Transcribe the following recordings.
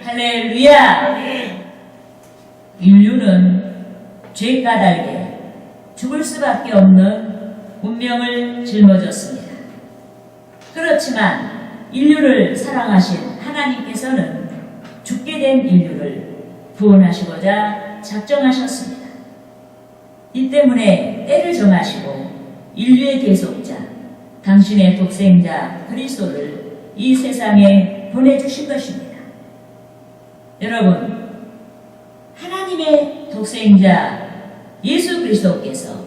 할렐루야. 인류는 죄 까닭에 죽을 수밖에 없는 운명을 짊어졌습니다. 그렇지만 인류를 사랑하신 하나님께서는 죽게 된 인류를 구원하시고자 작정하셨습니다. 이 때문에 때를 정하시고 인류의 계속자, 당신의 독생자 그리스도를 이 세상에 보내주신 것입니다. 여러분, 하나님의 독생자 예수 그리스도께서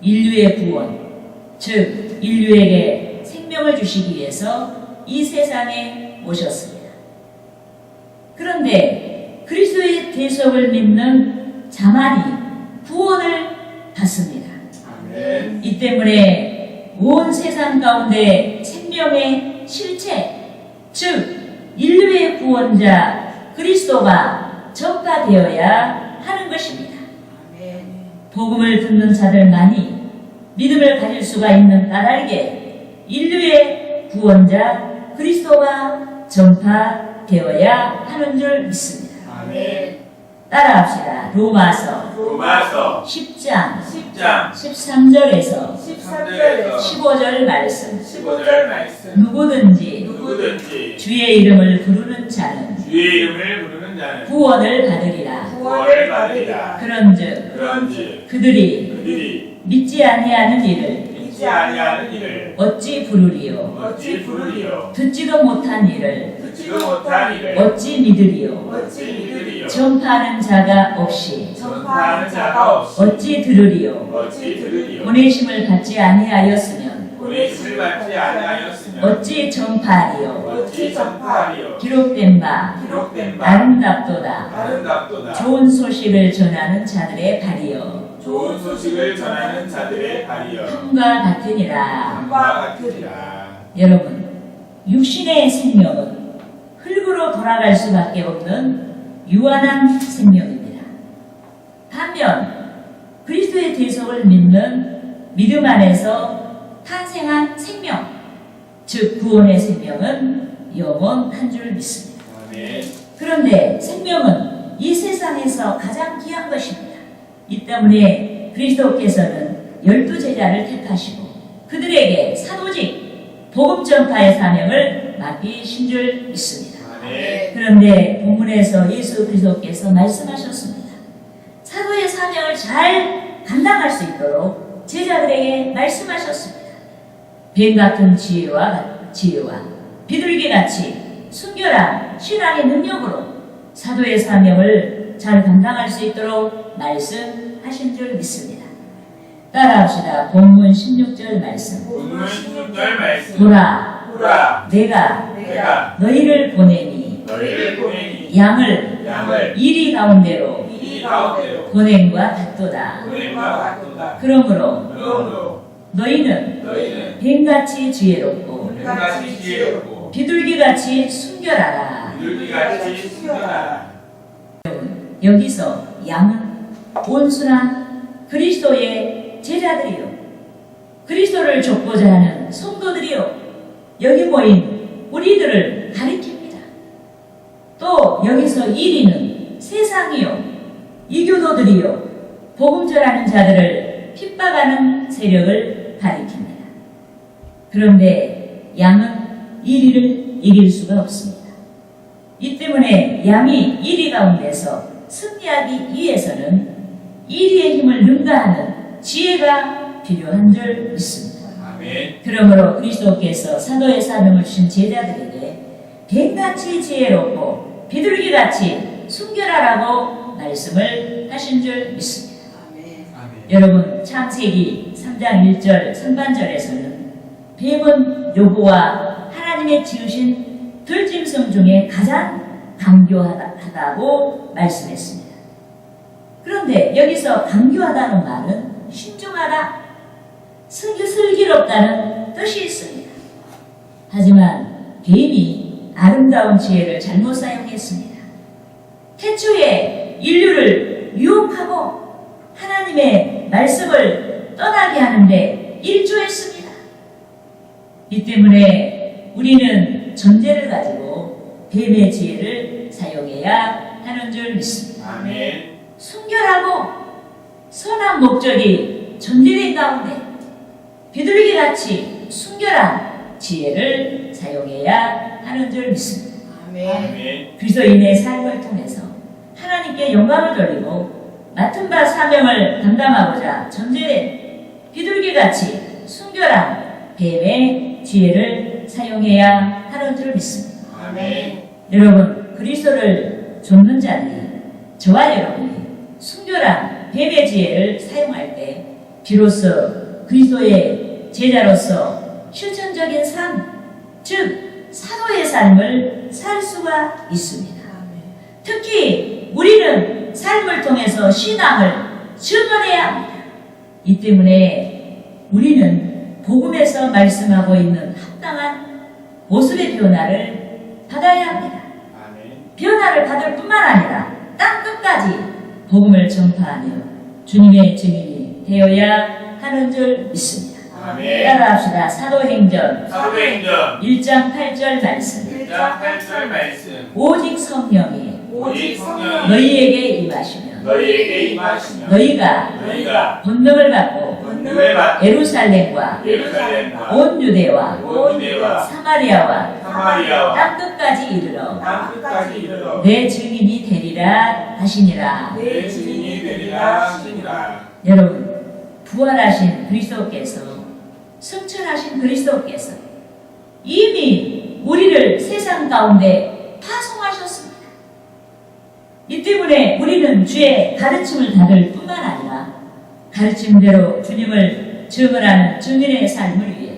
인류의 구원, 즉 인류에게 생명을 주시기 위해서 이 세상에 오셨습니다. 그런데 그리스도의 대속을 믿는 자만이 구원을 받습니다. 아멘. 이 때문에 온 세상 가운데 생명의 실체, 즉 인류의 구원자 그리스도가 전파되어야 하는 것입니다. 아멘. 복음을 듣는 자들만이 믿음을 가질 수가 있는 까닭에 인류의 구원자 그리스도가 전파되어야 하는 줄 믿습니다. 아멘. 따라합시다. 로마서 10장 13절에서 15절 말씀. 누구든지 주의 이름을 부르는 자는 구원을 받으리라. 그런즉 그들이 믿지 아니하는 이를 어찌 부르리요? 듣지도 못한 일을 어찌 믿으리요? 전파하는 자가 없이 어찌 들으리요? 보내심을 받지 아니하였으면 어찌 전파하리요? 기록된 바 아름답도다. 좋은 소식을 전하는 자들의 발이요. 함과 같으니라. 여러분, 육신의 생명은 흙으로 돌아갈 수밖에 없는 유한한 생명입니다. 반면 그리스도의 대속을 믿는 믿음 안에서 탄생한 생명, 즉 구원의 생명은 영원한 줄 믿습니다. 그런데 생명은 이 세상에서 가장 귀한 것입니다. 이 때문에 그리스도께서는 12제자를 택하시고 그들에게 사도직 복음 전파의 사명을 맡기신 줄 믿습니다. 그런데 본문에서 예수 그리스도께서 말씀하셨습니다. 사도의 사명을 잘 감당할 수 있도록 제자들에게 말씀하셨습니다. 뱀 같은 지혜와 비둘기같이 순결한 신앙의 능력으로 사도의 사명을 잘 감당할 수 있도록 말씀하신 줄 믿습니다. 따라합시다. 본문 16절 말씀. 보라, 내가 너희를 보내니 양을 이리 가운데로 보냄과 같도다. 그러므로 너희는 뱀같이 지혜롭고 비둘기같이 순결하라. 여기서 양은 온순한 그리스도의 제자들이요, 그리스도를 좇고자 하는 성도들이요, 여기 모인 우리들을 가리킵니다. 또 여기서 이리는 세상이요, 이교도들이요, 복음 전하는 자들을 핍박하는 세력을 가리킵니다. 그런데 양은 이리를 이길 수가 없습니다. 이 때문에 양이 이리 가운데서 승리하기 위해서는 이리의 힘을 능가하는 지혜가 필요한 줄 믿습니다. 그러므로 그리스도께서 사도의 사명을 주신 제자들에게 뱀같이 지혜롭고 비둘기같이 순결하라고 말씀을 하신 줄 믿습니다. 여러분, 창세기 3장 1절 상반절에서는 뱀은 여호와 하나님의 지으신 들짐승 중에 가장 강교하다고 말씀했습니다. 그런데 여기서 강교하다는 말은 신중하다, 슬기롭다는 뜻이 있습니다. 하지만 뱀이 아름다운 지혜를 잘못 사용했습니다. 태초에 인류를 유혹하고 하나님의 말씀을 떠나게 하는데 일조했습니다. 이 때문에 우리는 전제를 가지고 뱀의 지혜를 사용해야 하는 줄 믿습니다. 아멘. 순결하고 선한 목적이 존재된 가운데 비둘기같이 순결한 지혜를 사용해야 하는 줄 믿습니다. 아멘. 그리스도인의 삶을 통해서 하나님께 영광을 돌리고 맡은 바 사명을 감당하고자 존재된 비둘기같이 순결한 뱀의 지혜를 사용해야 하는 줄 믿습니다. 아멘. 여러분, 그리스도를 좇는 자들이 저와 여러분이 순결한 뱀의 지혜를 사용할 때 비로소 그리스도의 제자로서 실천적인 삶, 즉 사도의 삶을 살 수가 있습니다. 특히 우리는 삶을 통해서 신앙을 증언해야 합니다. 이 때문에 우리는 복음에서 말씀하고 있는 합당한 모습의 변화를 받아야 합니다. 아멘. 변화를 받을 뿐만 아니라 땅 끝까지 복음을 전파하며 주님의 증인이 되어야 하는 줄 믿습니다. 아멘. 따라합시다. 사도행전 사도행전 1장 8절 말씀. 1장 8절 말씀. 오직 성령이 오직 성령이 너희에게 임하시면 너희에게 임하시면 너희가 권능을 받고 권능을 받고 예루살렘과 예루살렘과 온 유대와 온 유대와 사마리아와 사마리아와 땅 끝까지 이르러 땅 끝까지 이르러 내 증인이 되리라 하시니라. 내 증인이 되리라 하시니라. 여러분, 부활하신 그리스도께서, 승천하신 그리스도께서 이미 우리를 세상 가운데 파송하셨습니다. 이 때문에 우리는 주의 가르침을 받을 뿐만 아니라 가르침대로 주님을 증언하는 증인의 삶을 위해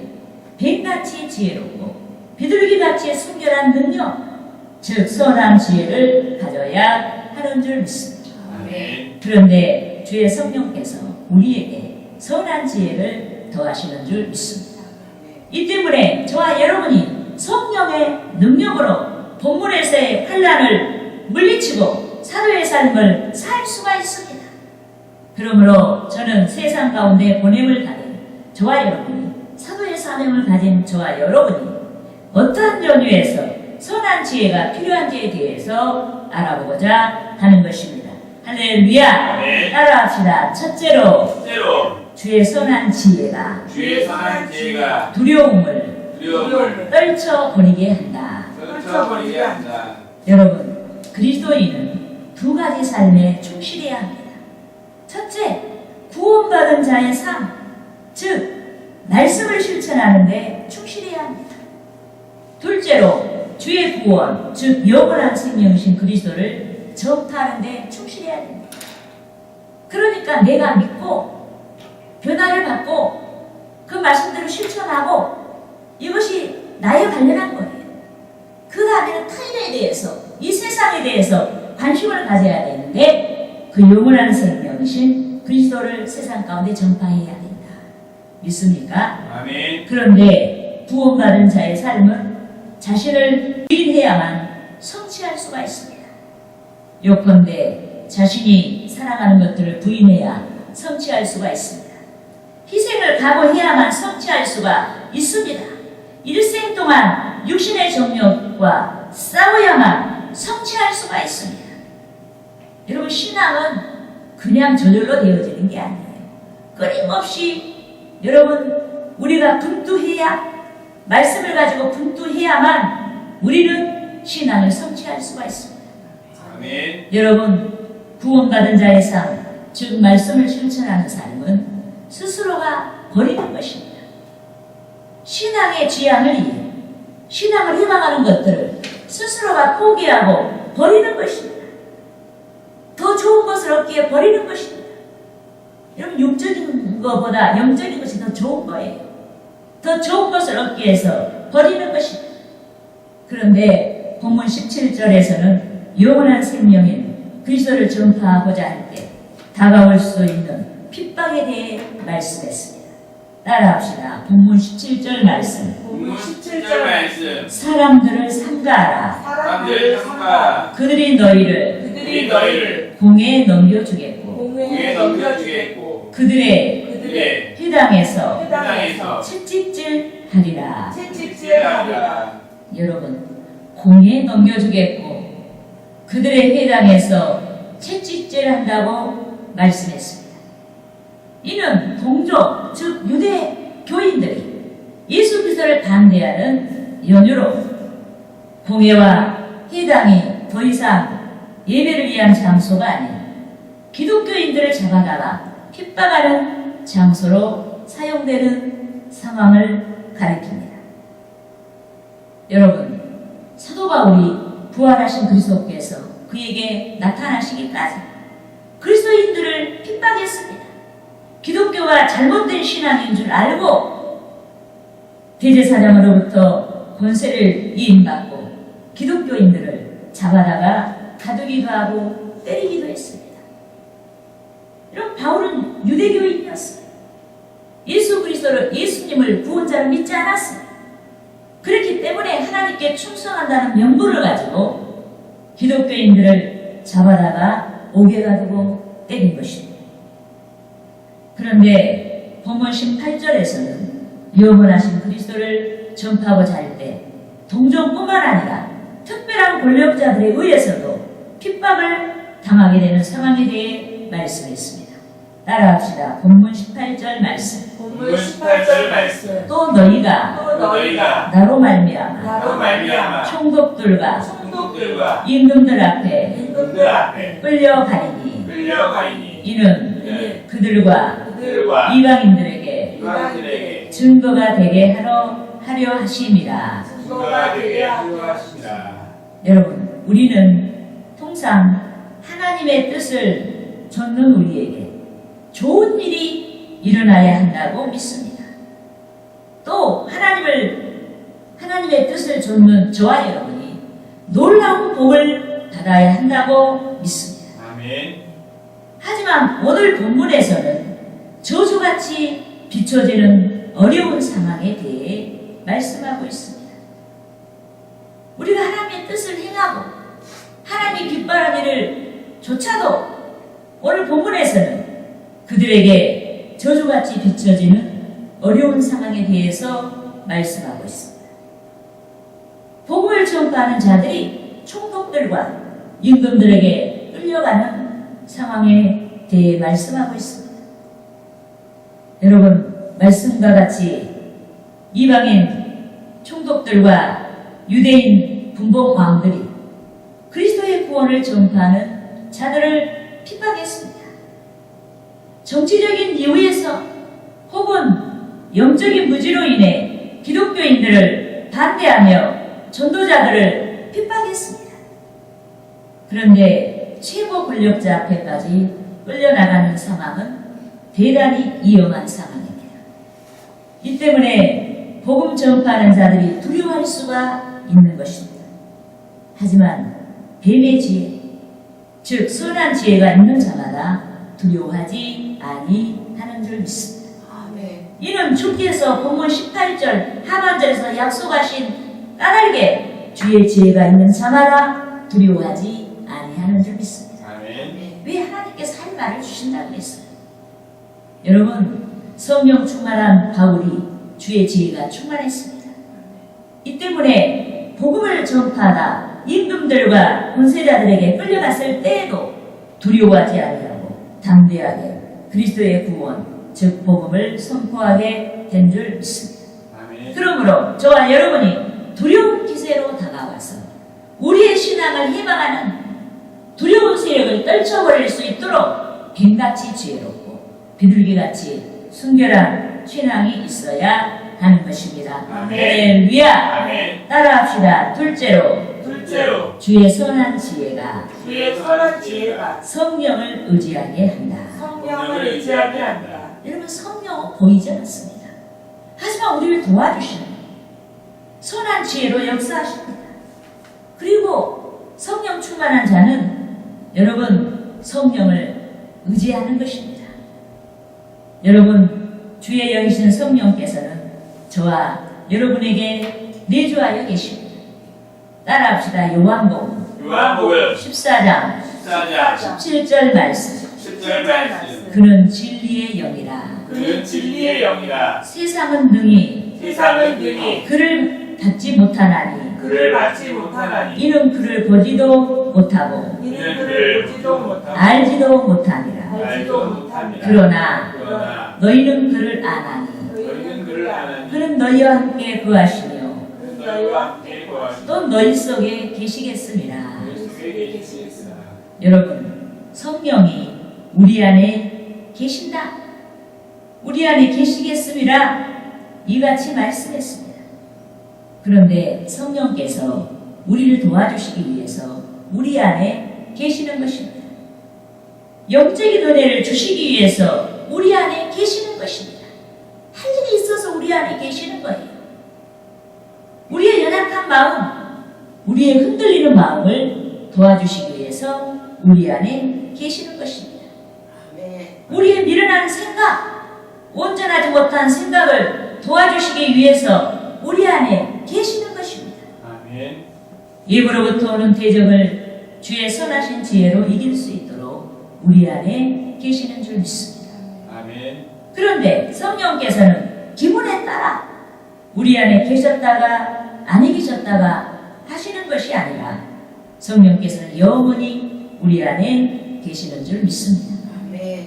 뱀같이 지혜롭고 비둘기같이 순결한 능력, 즉 선한 지혜를 가져야 하는 줄 믿습니다. 아멘. 그런데 주의 성령께서 우리에게 선한 지혜를 더하시는 줄 믿습니다. 이 때문에 저와 여러분이 성령의 능력으로 본문에서의 환난을 물리치고 사도의 삶을 살 수가 있습니다. 그러므로 저는 세상 가운데 보냄을 가진 저와 여러분이, 사도의 사명을 가진 저와 여러분이 어떠한 연유에서 선한 지혜가 필요한지에 대해서 알아보고자 하는 것입니다. 할렐루야! 아멘. 따라합시다. 첫째로 주의 선한 지혜가 주의 선한 지혜가 두려움을 두려움을 떨쳐버리게 한다. 떨쳐버리게 한다. 여러분, 그리스도인은 두 가지 삶에 충실해야 합니다. 첫째, 구원받은 자의 삶, 즉 말씀을 실천하는데 충실해야 합니다. 둘째로 주의 구원, 즉 영원한 생명이신 그리스도를 전파하는데 충실해야 됩니다. 그러니까 내가 믿고 변화를 받고 그 말씀대로 실천하고 이것이 나에 관련한 거예요. 그 다음에는 타인에 대해서, 이 세상에 대해서 관심을 가져야 되는데 그 영원한 생명이신 그리스도를 세상 가운데 전파해야 된다. 믿습니까? 아멘. 그런데 구원받은 자의 삶은 자신을 부인해야만 성취할 수가 있습니다. 요컨대 자신이 살아가는 것들을 부인해야 성취할 수가 있습니다. 희생을 각오해야만 성취할 수가 있습니다. 일생 동안 육신의 정욕과 싸워야만 성취할 수가 있습니다. 여러분, 신앙은 그냥 저절로 되어지는 게 아니에요. 끊임없이 여러분, 우리가 분투해야, 말씀을 가지고 분투해야만 우리는 신앙을 성취할 수가 있습니다. 아멘. 여러분, 구원받은 자의 삶, 즉 말씀을 실천하는 삶은 스스로가 버리는 것입니다. 신앙의 지향을 위해, 신앙을 희망하는 것들을 스스로가 포기하고 버리는 것입니다. 더 좋은 것을 얻기에 버리는 것입니다. 여러분, 육적인 것보다 영적인 것이 더 좋은 거예요. 더 좋은 것을 얻기 위해서 버리는 것입니다. 그런데 본문 17절에서는 영원한 생명인 그리스도를 전파하고자 할 때 다가올 수 있는 핍박에 대해 말씀했습니다. 따라합시다. 본문 17절 말씀. 본문 17절 말씀. 사람들을 삼가하라. 사람들을 삼가하라. 그들이 너희를 공에 넘겨주겠고 공에 넘겨주겠고 그들의 회당에서 회당에서 채찍질하리라. 채찍질하리라. 여러분, 공에 넘겨주겠고 그들의 회당에서 채찍질을 한다고 말씀했습니다. 이는 동족, 즉 유대 교인들이 예수 그리스도를 반대하는 연유로 공회와 회당이 더 이상 예배를 위한 장소가 아닌 기독교인들을 잡아다가 핍박하는 장소로 사용되는 상황을 가리킵니다. 여러분, 사도 바울이 부활하신 그리스도께서 그에게 나타나시기까지 그리스도인들을 핍박했습니다. 기독교가 잘못된 신앙인 줄 알고 대제사장으로부터 권세를 이임받고 기독교인들을 잡아다가 가두기도 하고 때리기도 했습니다. 여러분, 바울은 유대교인이었어요. 예수 그리스도를, 예수님을 구원자로 믿지 않았어요. 그렇기 때문에 하나님께 충성한다는 명분을 가지고 기독교인들을 잡아다가 옥에 가두고 때린 것입니다. 그런데 본문 18절에서는 영원하신 그리스도를 전파하고자 할 때 동정뿐만 아니라 특별한 권력자들에 의해서도 핍박을 당하게 되는 상황에 대해 말씀했습니다. 따라합시다. 본문 18절 말씀. 본문 18절 말씀. 또 너희가 나로 말미암아 총독들과 임금들 앞에 끌려가리니 이는 그들과 이방인들에게 증거가 되게 하려 하심이라. 여러분, 우리는 통상 하나님의 뜻을 좇는 우리에게 좋은 일이 일어나야 한다고 믿습니다. 또 하나님의 뜻을 좇는 저와 여러분이 놀라운 복을 받아야 한다고 믿습니다. 아멘. 하지만 오늘 본문에서는 저주같이 비춰지는 어려운 상황에 대해 말씀하고 있습니다. 우리가 하나님의 뜻을 행하고 하나님이 기뻐하는 일을 조차도 오늘 본문에서는 그들에게 저주같이 비춰지는 어려운 상황에 대해서 말씀하고 있습니다. 복음을 전파하는 자들이 총독들과 임금들에게 끌려가는 상황에 대해 말씀하고 있습니다. 여러분, 말씀과 같이 이방인 총독들과 유대인 분봉왕들이 그리스도의 구원을 전파하는 자들을 핍박했습니다. 정치적인 이유에서 혹은 영적인 무지로 인해 기독교인들을 반대하며 전도자들을 핍박했습니다. 그런데 최고 권력자 앞에까지 끌려나가는 상황은 대단히 위험한 상황입니다. 이 때문에 복음 전파하는 자들이 두려워할 수가 있는 것입니다. 하지만 뱀의 지혜, 즉 선한 지혜가 있는 자마다 두려워하지 아니하는 줄 믿습니다. 아멘. 이는 주께서 본문 18절 하반절에서 약속하신 까닭에 주의 지혜가 있는 자마다 두려워하지 아니하는 줄 믿습니다. 아멘. 왜 하나님께서 할 말을 주신다고 했어요? 여러분, 성령 충만한 바울이 주의 지혜가 충만했습니다. 이 때문에 복음을 전파하다 임금들과 권세자들에게 끌려갔을 때에도 두려워하지 아니하고 담대하게 그리스도의 구원, 즉 복음을 선포하게 된 줄 믿습니다. 아멘. 그러므로 저와 여러분이 두려운 기세로 다가와서 우리의 신앙을 희망하는 두려운 세력을 떨쳐버릴 수 있도록 뱀같이 지혜롭고 비둘기같이 순결한 신앙이 있어야 하는 것입니다. 아멘. 할렐루야. 아멘. 따라합시다. 둘째로 주의 선한 지혜가 주의 선한 지혜가 성령을 의지하게 한다. 성령을 의지하게 한다. 여러분, 성령은 보이지 않습니다. 하지만 우리를 도와주시는 선한 지혜로 역사하십니다. 그리고 성령 충만한 자는 여러분 성령을 의지하는 것입니다. 여러분, 주의 영이신 성령께서는 저와 여러분에게 내주하여 계십니다. 따라합시다. 요한복음 14장 17절 말씀. 10절 말씀. 그는 진리의 영이라. 그는 진리의 영이라. 세상은 능히 세상은 능히 그를 받지 못하나니 그를 받지 못하나니 이는 그를 보지도 못하고 이는 그를 보지도 못하고 알지도 못하니라. 알지도 못합니다. 그러나 너희는 그를 아나니 너희는 그를 아나니 그는 너희와 함께 거하시며 그는 너희와 함께 거하시고 또 너희 속에 계시겠습니다. 너희 속에 계시겠으나 여러분, 성령이 우리 안에 계신다. 우리 안에 계시겠습니다. 이같이 말씀했습니다. 그런데 성령께서 우리를 도와주시기 위해서 우리 안에 계시는 것입니다. 영적인 은혜를 주시기 위해서 우리 안에 계시는 것입니다. 할 일이 있어서 우리 안에 계시는 거예요. 우리의 연약한 마음, 우리의 흔들리는 마음을 도와주시기 위해서 우리 안에 계시는 것입니다. 우리의 미련한 생각, 온전하지 못한 생각을 도와주시기 위해서 우리 안에 계시는 것입니다. 아멘. 입으로부터 오는 대적을 주의 선하신 지혜로 이길 수 있도록 우리 안에 계시는 줄 믿습니다. 아멘. 그런데 성령께서는 기분에 따라 우리 안에 계셨다가 아니 계셨다가 하시는 것이 아니라 성령께서는 영원히 우리 안에 계시는 줄 믿습니다.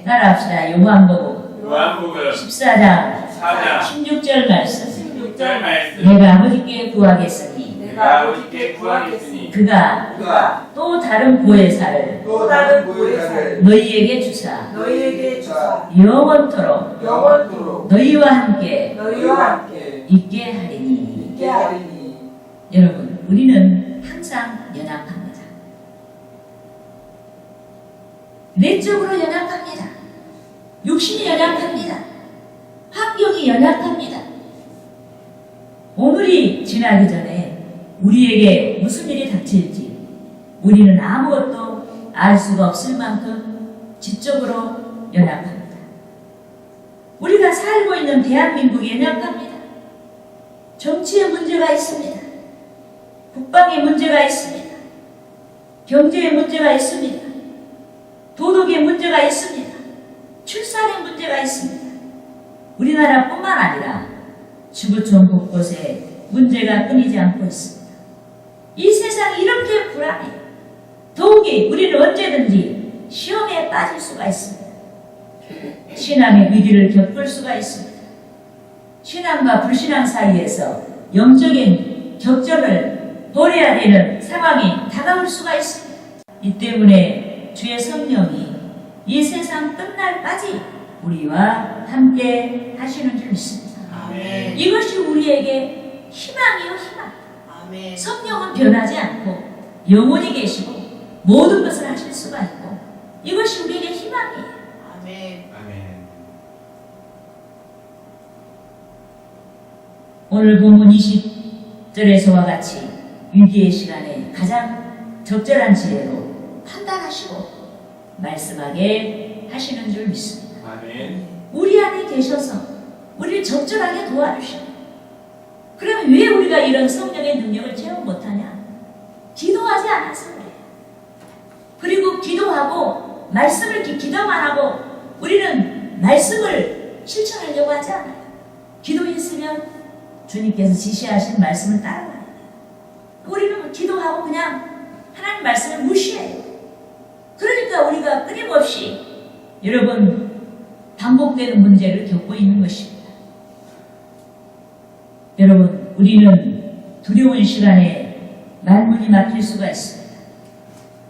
따라합시다. 요한복음 요한복음 14장 4장 16절 말씀. 16절 말씀. 내가 아버지께 구하겠으니 내가 아버지께 구하겠으니 그가 또 다른 보혜사를 또 다른 보혜사를 너희에게 주사 너희에게 주사 영원토록 영원토록 너희와 함께 너희와 함께 있게 하리니. 있게 하리니. 여러분, 우리는 항상 연약합니다. 내적으로 연약합니다. 육신이 연약합니다. 환경이 연약합니다. 오늘이 지나기 전에 우리에게 무슨 일이 닥칠지 우리는 아무것도 알 수가 없을 만큼 지적으로 연약합니다. 우리가 살고 있는 대한민국이 연약합니다. 정치에 문제가 있습니다. 국방에 문제가 있습니다. 경제에 문제가 있습니다. 도덕에 문제가 있습니다. 출산에 문제가 있습니다. 우리나라뿐만 아니라 지구촌 곳곳에 문제가 끊이지 않고 있습니다. 이 세상이 이렇게 불안해요. 더욱이 우리는 언제든지 시험에 빠질 수가 있습니다. 신앙의 위기를 겪을 수가 있습니다. 신앙과 불신앙 사이에서 영적인 격전을 벌여야 되는 상황이 다가올 수가 있습니다. 이 때문에 주의 성령이 이 세상 끝날까지 우리와 함께 하시는 줄 믿습니다. 아멘. 이것이 우리에게 희망이요, 희망. 아멘. 성령은 변하지 않고 영원히 계시고 모든 것을 하실 수가 있고 이것이 우리에게 희망이에요. 아멘. 아멘. 오늘 본문 20절에서와 같이 위기의 시간에 가장 적절한 지혜로 판단하시고 말씀하게 하시는 줄 믿습니다. 아멘. 우리 안에 계셔서 우리를 적절하게 도와주시고 그러면 왜 우리가 이런 성령의 능력을 체험 못하냐? 기도하지 않아서 그래요. 그리고 기도하고 말씀을 기도만 하고 우리는 말씀을 실천하려고 하지 않아요. 기도했으면 주님께서 지시하신 말씀을 따라가야 돼요. 우리는 기도하고 그냥 하나님 말씀을 무시해요. 그러니까 우리가 끊임없이 여러분 반복되는 문제를 겪고 있는 것입니다. 여러분, 우리는 두려운 시간에 말문이 막힐 수가 있습니다.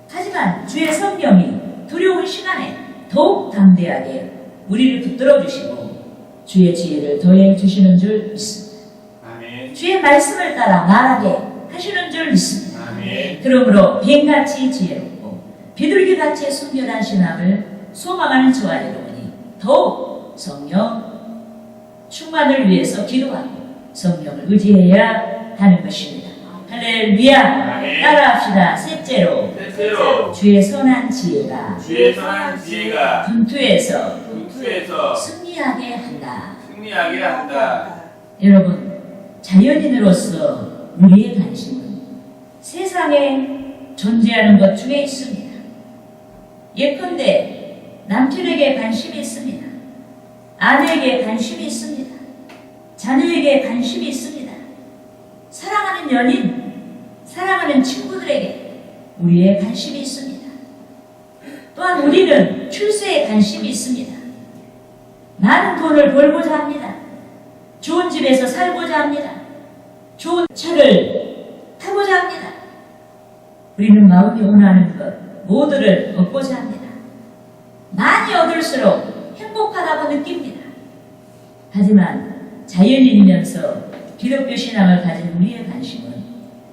하지만 주의 성령이 두려운 시간에 더욱 담대하게 우리를 붙들어 주시고 주의 지혜를 더해 주시는 줄 믿습니다. 아멘. 주의 말씀을 따라 말하게 하시는 줄 믿습니다. 아멘. 그러므로 뱀같이 지혜롭고 비둘기같이 순결한 신앙을 소망하는 저와 여러분이 더욱 성령 충만을 위해서 기도하고 성령을 의지해야 하는 것입니다. 할렐루야. 아멘. 따라합시다. 셋째로 셋째로 주의 선한 지혜가 주의 선한 지혜가 분투에서 분투에서 승리하게 한다. 승리하게 한다. 여러분, 자연인으로서 우리의 관심은 세상에 존재하는 것 중에 있습니다. 예컨대 남편에게 관심이 있습니다. 아내에게 관심이 있습니다. 자녀에게 관심이 있습니다. 사랑하는 연인, 사랑하는 친구들에게 우리의 관심이 있습니다. 또한 우리는 출세에 관심이 있습니다. 많은 돈을 벌고자 합니다. 좋은 집에서 살고자 합니다. 좋은 차를 타고자 합니다. 우리는 마음이 원하는 것 모두를 얻고자 합니다. 많이 얻을수록 행복하다고 느낍니다. 하지만 자연인이면서 기독교 신앙을 가진 우리의 관심은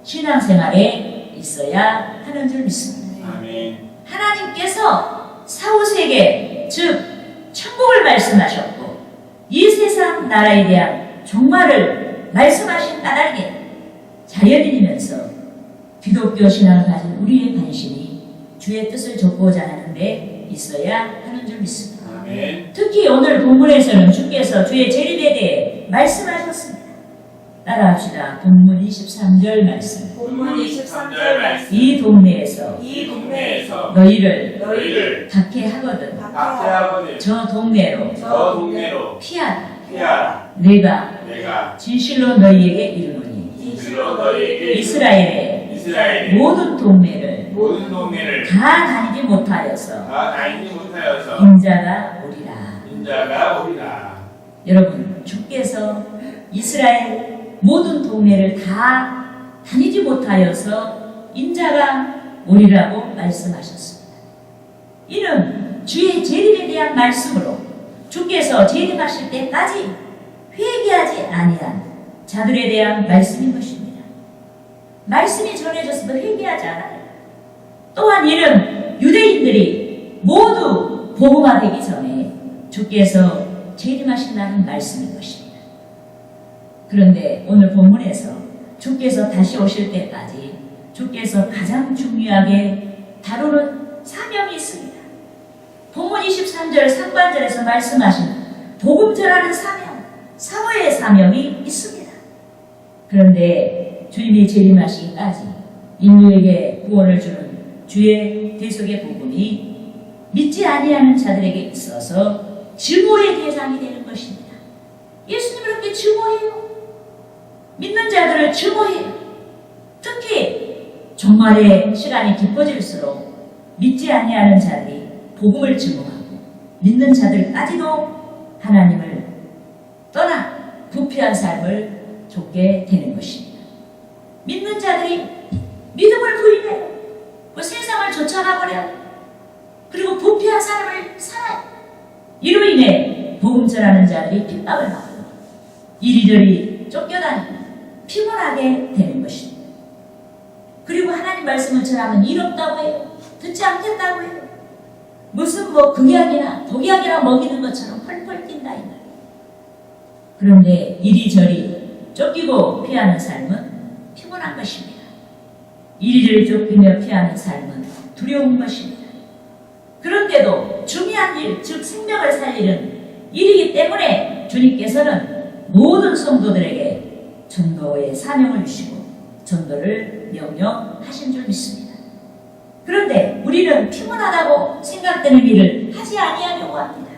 신앙생활에 있어야 하는 줄 믿습니다. 아멘. 하나님께서 사후세계 즉 천국을 말씀하셨고 이 세상 나라에 대한 종말을 말씀하신 까닭에 자연인이면서 기독교 신앙을 가진 우리의 관심이 주의 뜻을 좇고자 하는 데 있어야 하는 줄 믿습니다. 아멘. 특히 오늘 본문에서는 주께서 주의 재림에 대해 말씀하셨습니다. 따라합시다. 본문 23절 말씀. 본문 23절 말씀. 이 동네에서 이 동네에서 너희를 너희를 박해하거든 박해하거든 저 동네로 저 동네로 피하라. 피하라. 내가 내가 진실로 너희에게 이르노니 진실로 너희에게 이스라엘의 모든 동네를 모든 동네를 다 다니지 못하여서 다 다니지 못하여서 인자가 오리라. 인자가 오리라. 여러분, 주께서 이스라엘 모든 동네를 다 다니지 못하여서 인자가 오리라고 말씀하셨습니다. 이는 주의 재림에 대한 말씀으로 주께서 재림하실 때까지 회개하지 아니한 자들에 대한 말씀인 것입니다. 말씀이 전해졌어도 회개하지 않아요. 또한 이는 유대인들이 모두 복음화되기 전에 주께서 재림하신다는 말씀인 것입니다. 그런데 오늘 본문에서 주께서 다시 오실 때까지 주께서 가장 중요하게 다루는 사명이 있습니다. 본문 23절 상반절에서 말씀하신 복음 전하는 사명, 사모의 사명이 있습니다. 그런데 주님이 재림하시기까지 인류에게 구원을 주는 주의 대속의 복음이 믿지 아니하는 자들에게 있어서 증오의 대상이 되는 것입니다. 예수님을 그렇게 증오해요. 믿는 자들을 증오해요. 특히 종말의 시간이 깊어질수록 믿지 아니하는 자들이 복음을 증오하고 믿는 자들까지도 하나님을 떠나 부패한 삶을 좇게 되는 것입니다. 믿는 자들이 믿음을 부인해요. 그 세상을 쫓아가버려요. 그리고 부패한 삶을 살아요. 이로 인해 복음 전하는 자들이 핍박을 받고 이리저리 쫓겨다니고 피곤하게 되는 것입니다. 그리고 하나님 말씀을 전하면 일 없다고 해요. 듣지 않겠다고 해요. 무슨 극약이나 독약이나 먹이는 것처럼 펄펄 뛴다 이 말이에요. 그런데 이리저리 쫓기고 피하는 삶은 피곤한 것입니다. 이리저리 쫓기며 피하는 삶은 두려운 것입니다. 그런데도 중요한 일, 즉 생명을 살리는 일이기 때문에 주님께서는 모든 성도들에게 전도의 사명을 주시고 전도를 명령하신 줄 믿습니다. 그런데 우리는 피곤하다고 생각되는 일을 하지 아니하려고 합니다.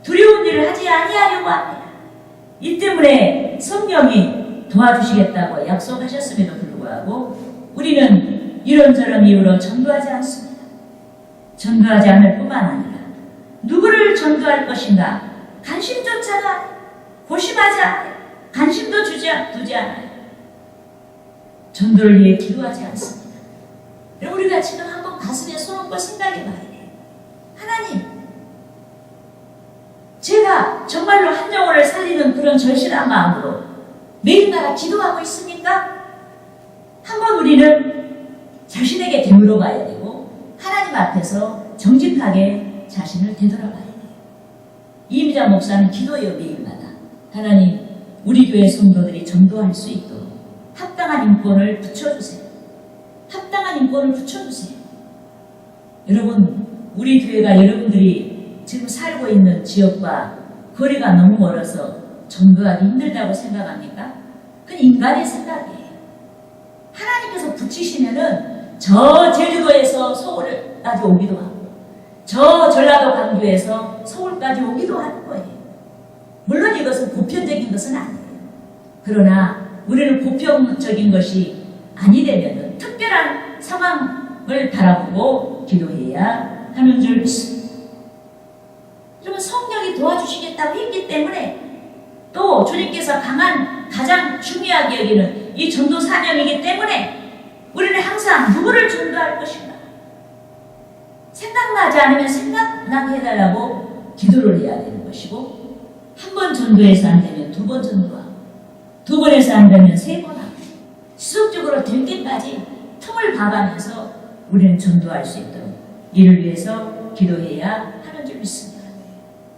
두려운 일을 하지 아니하려고 합니다. 이 때문에 성령이 도와주시겠다고 약속하셨음에도 불구하고 우리는 이런저런 이유로 전도하지 않습니다. 전도하지 않을 뿐만 아니라 누구를 전도할 것인가 관심조차도 고심하지 않아요. 관심도 두지 않아요. 전도를 위해 기도하지 않습니다. 우리가 지금 한번 가슴에 손 얹고 생각해 봐야 돼요. 하나님, 제가 정말로 한 영혼을 살리는 그런 절실한 마음으로 매일마다 기도하고 있습니까? 한번 우리는 자신에게 되물어봐야 되고 하나님 앞에서 정직하게 자신을 되돌아봐야 돼요. 이미자 목사는 기도해요. 매일마다. 하나님, 우리 교회 성도들이 전도할 수 있도록 합당한 인권을 붙여주세요. 합당한 인권을 붙여주세요. 여러분, 우리 교회가 여러분들이 지금 살고 있는 지역과 거리가 너무 멀어서 전도하기 힘들다고 생각합니까? 그건 인간의 생각이에요. 하나님께서 붙이시면은 저 제주도에서 서울까지 오기도 하고 저 전라도 광주에서 서울까지 오기도 하는 거예요. 물론 이것은 보편적인 것은 아니에요. 그러나 우리는 보편적인 것이 아니 되면 특별한 상황을 바라보고 기도해야 하는 줄 믿습니다. 여러분, 성령이 도와주시겠다고 했기 때문에 또 주님께서 가장 중요하게 여기는 이 전도 사명이기 때문에 우리는 항상 누구를 전도할 것인가 생각나지 않으면 생각나게 해달라고 기도를 해야 되는 것이고, 한 번 전도해서 안 되면 두 번 전도하고, 두 번에서 안 되면 세 번 하고, 지속적으로 될 때까지 틈을 봐가면서 우리는 전도할 수 있도록 이를 위해서 기도해야 하는 줄 믿습니다.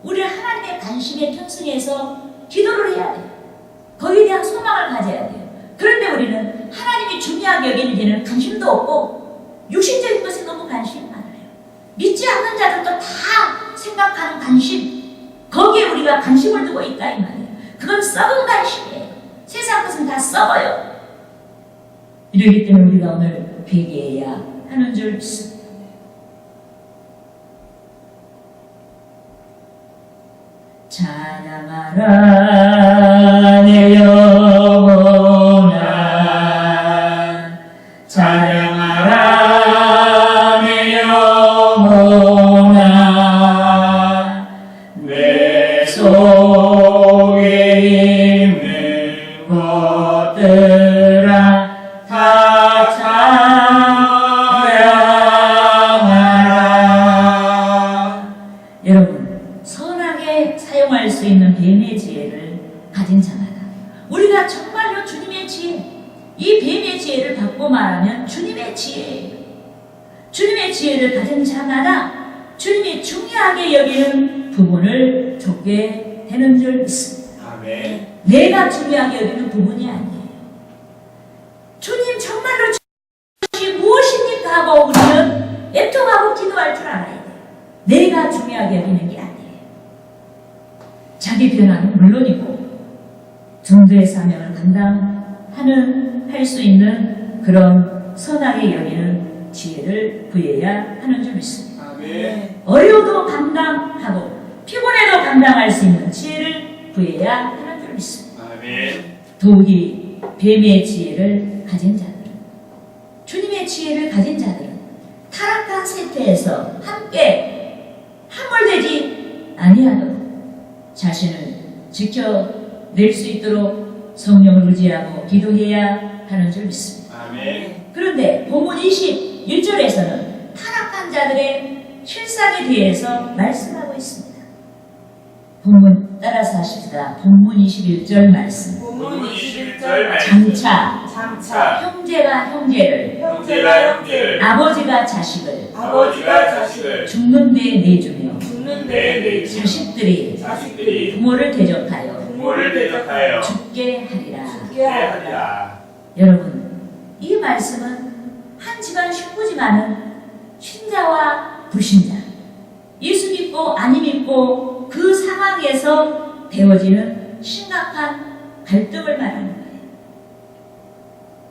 우리는 하나님의 관심에 편승해서 기도를 해야 돼요. 거기에 대한 소망을 가져야 돼요. 그런데 우리는 하나님이 중요하게 여기는 데는 관심도 없고 육신적인 것에 너무 관심이 많아요. 믿지 않는 자들도 다 생각하는 관심, 거기에 우리가 관심을 두고 있다 이 말이에요. 그건 썩은 관심이에요. 세상 것은 다 썩어요. 이러기 때문에 우리가 오늘 회개해야 하는 줄 믿습니다. 찬양하라 내 영혼아, 찬양하라 내 영혼아, 내 속에 있는 것들아 다 찬양하라. 여러분, 선하게 사용할 수 있는 뱀의 지혜를 가진 자마다 우리가 정말로 주님의 지혜, 이 뱀의 지혜를 받고 말하면 주님의 지혜예요. 주님의 지혜를 가진 자마다 주님이 중요하게 여기는 부분을 좇게 되는 줄 믿습니다. 아멘. 내가 중요하게 여기는 부분이 아니에요. 주님 정말로 주님이 무엇입니까 하고 우리는 애통하고 기도할 줄 알아야 돼요. 내가 중요하게 여기는 게 아니에요. 자기 변화는 물론이고 전도의 사명을 할 수 있는 그런 선하게 여기는 지혜를 구해야 하는 줄 믿습니다. 아멘. 어려워도 감당하고 피곤해도 감당할 수 있는 지혜를 구해야 하는 줄 믿습니다. 아멘. 더욱이 뱀의 지혜를 가진 자들은, 주님의 지혜를 가진 자들은 타락한 세태에서 함께 함몰되지 아니하도록 자신을 지켜낼 수 있도록 성령을 의지하고 기도해야 하는 줄 믿습니다. 아멘. 그런데 본문 21절에서는 타락한 자들의 실상에 대해서 말씀하고 있습니다. 본문 따라서 하십시다. 본문 21절 말씀. 본문 21절 말씀. 장차 장차 형제가 형제를, 형제가 형제를, 아버지가 자식을 아버지가 자식을 죽는 데 내주며 죽는 데 내주며 자식들이 부모를 대적하여 부모를 대적하여 죽게 하리라. 죽게 하리라. 여러분, 이 말씀은 한 집안 식구지만은 신자와 불신자, 예수 믿고 아니 믿고 그 상황에서 되어지는 심각한 갈등을 말하는 거예요.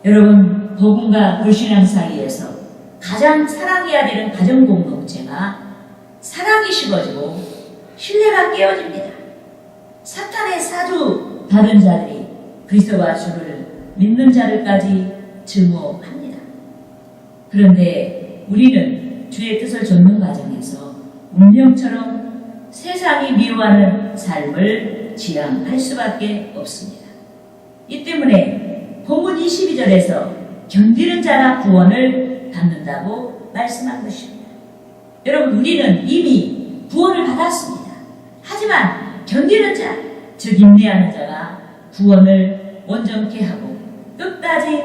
여러분, 복음과 불신앙 사이에서 가장 사랑해야 되는 가정 공동체가 사랑이 식어지고 신뢰가 깨어집니다. 사탄의 사주 다른 자들이 그리스도와 주를 믿는 자들까지 증오합니다. 그런데 우리는 주의 뜻을 좇는 과정에서 운명처럼 세상이 미워하는 삶을 지향할 수밖에 없습니다. 이 때문에 본문 22절에서 견디는 자가 구원을 받는다고 말씀한 것입니다. 여러분, 우리는 이미 구원을 받았습니다. 하지만 견디는 자, 즉 인내하는 자가 구원을 온전케 하고 끝까지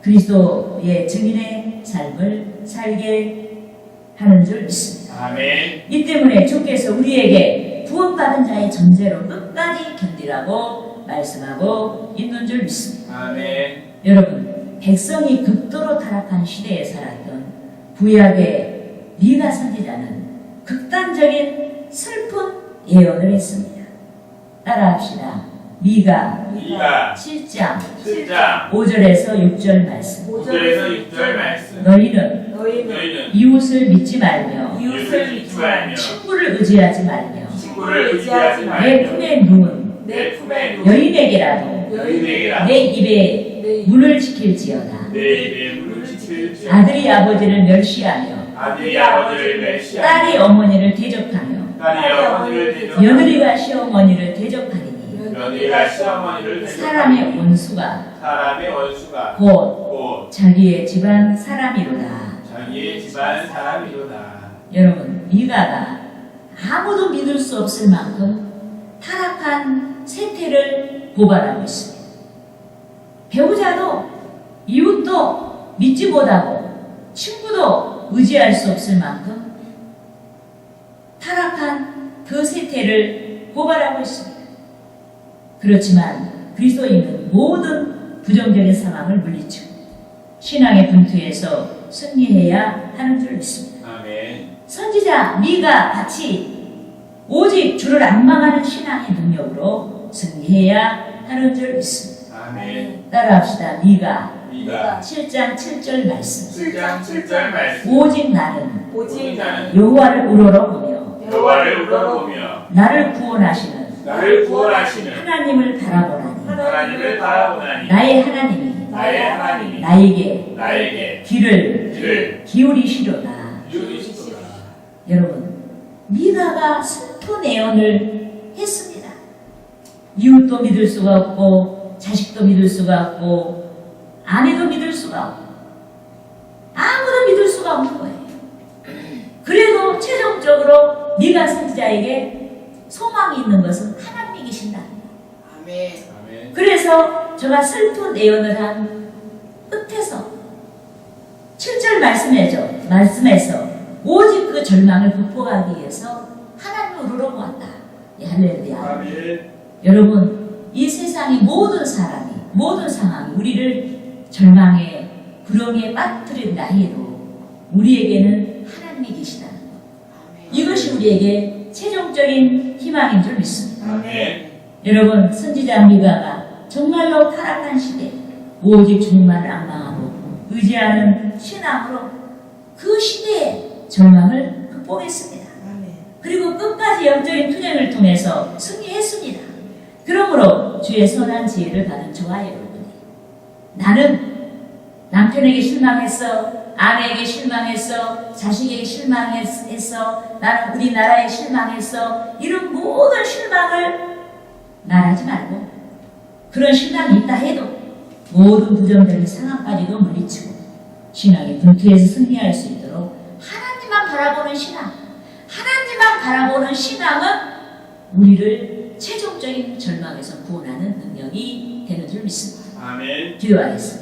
그리스도의 증인의 삶을 살게 하는 줄 믿습니다. 아멘. 이 때문에 주께서 우리에게 구원받은 자의 전제로 끝까지 견디라고 말씀하고 있는 줄 믿습니다. 아멘. 여러분, 백성이 극도로 타락한 시대에 살았던 구약의 미가 선지자는 극단적인 슬픈 예언을 했습니다. 따라합시다. 미가 7장 5절에서 6절 말씀. 5절에서 6절 말씀. 너희는 너희는 이웃을 믿지 말며 이웃을 믿지 말며 친구를 의지하지 말며 친구를 의지하지 내 말며 품에 누운 내 품에 누운 여인에게라도 여인에게라도 내 입에 문을 지킬지어다. 내 입에 문을 지킬지. 아들이 아버지를 멸시하며 아들이 아버지를 멸시하며 딸이 어머니를 대적하며 딸이 어머니를 대적하며 며느리가 시어머니를 대적하리니 며느리가 시어머니를 사람의 대적하며 원수가 사람의 원수가 곧 자기의 집안 사람이로다. 자기의 집안 사람이로다. 여러분, 미가가 아무도 믿을 수 없을 만큼 타락한 세태를 고발하고 있습니다. 배우자도 이웃도 믿지 못하고 친구도 의지할 수 없을 만큼 타락한 그 세태를 고발하고 있습니다. 그렇지만 그리스도인은 모든 부정적인 상황을 물리치고 신앙의 분투에서 승리해야 하는 줄 믿습니다. 아멘. 선지자 미가 같이 오직 주를 앙망하는 신앙의 능력으로 승리해야 하는 줄 믿습니다. 아멘. 따라합시다. 미가 미가 7장 7절 말씀. 7장 7절 말씀. 오직 나는 오직 나는 여호와를 우러러보며 여호와를 우러러보며 나를 구원하시는 나를 구원하시는 하나님을 바라보나니 하나님을 바라보나니 나의 하나님이 나의 하나님이 나에게 귀를 귀를 기울이시로다. 기울이시도다. 여러분, 미가가 슬픈 애언을 했습니다. 이웃도 믿을 수가 없고 자식도 믿을 수가 없고 아내도 믿을 수가 없고 아무도 믿을 수가 없는 거예요. 그래도 최종적으로 미가 선지자에게 소망이 있는 것은 하나님이 계신다. 아멘. 아멘. 그래서 제가 슬픈 예언을 한 끝에서 7절 말씀에서 오직 그 절망을 극복하기 위해서 하나님을 우러러보았다. 예, 할렐루야. 아멘. 여러분, 이 세상의 모든 사람이 모든 상황이 우리를 절망에 불행에 빠뜨린다 해도 우리에게는 하나님이 계시다는 것. 이것이 우리에게 최종적인 희망인 줄 믿습니다. 아멘. 여러분, 선지자 미가가 정말로 타락한 시대 오직 주님만을 앙망하고 의지하는 신앙으로 그 시대의 절망을 극복했습니다. 그리고 끝까지 영적인 투쟁을 통해서 승리했습니다. 그러므로 주의 선한 지혜를 받은 저와 여러분이 나는 남편에게 실망했어, 아내에게 실망했어, 자식에게 실망했어, 나는 우리나라에 실망했어, 이런 모든 실망을 말하지 말고 그런 신앙이 있다 해도 모든 부정적인 상황까지도 물리치고 신앙의 분투에서 승리할 수 있도록 하나님만 바라보는 신앙, 하나님만 바라보는 신앙은 우리를 최종적인 절망에서 구원하는 능력이 되는 줄 믿습니다. 아멘. 기도하겠습니다.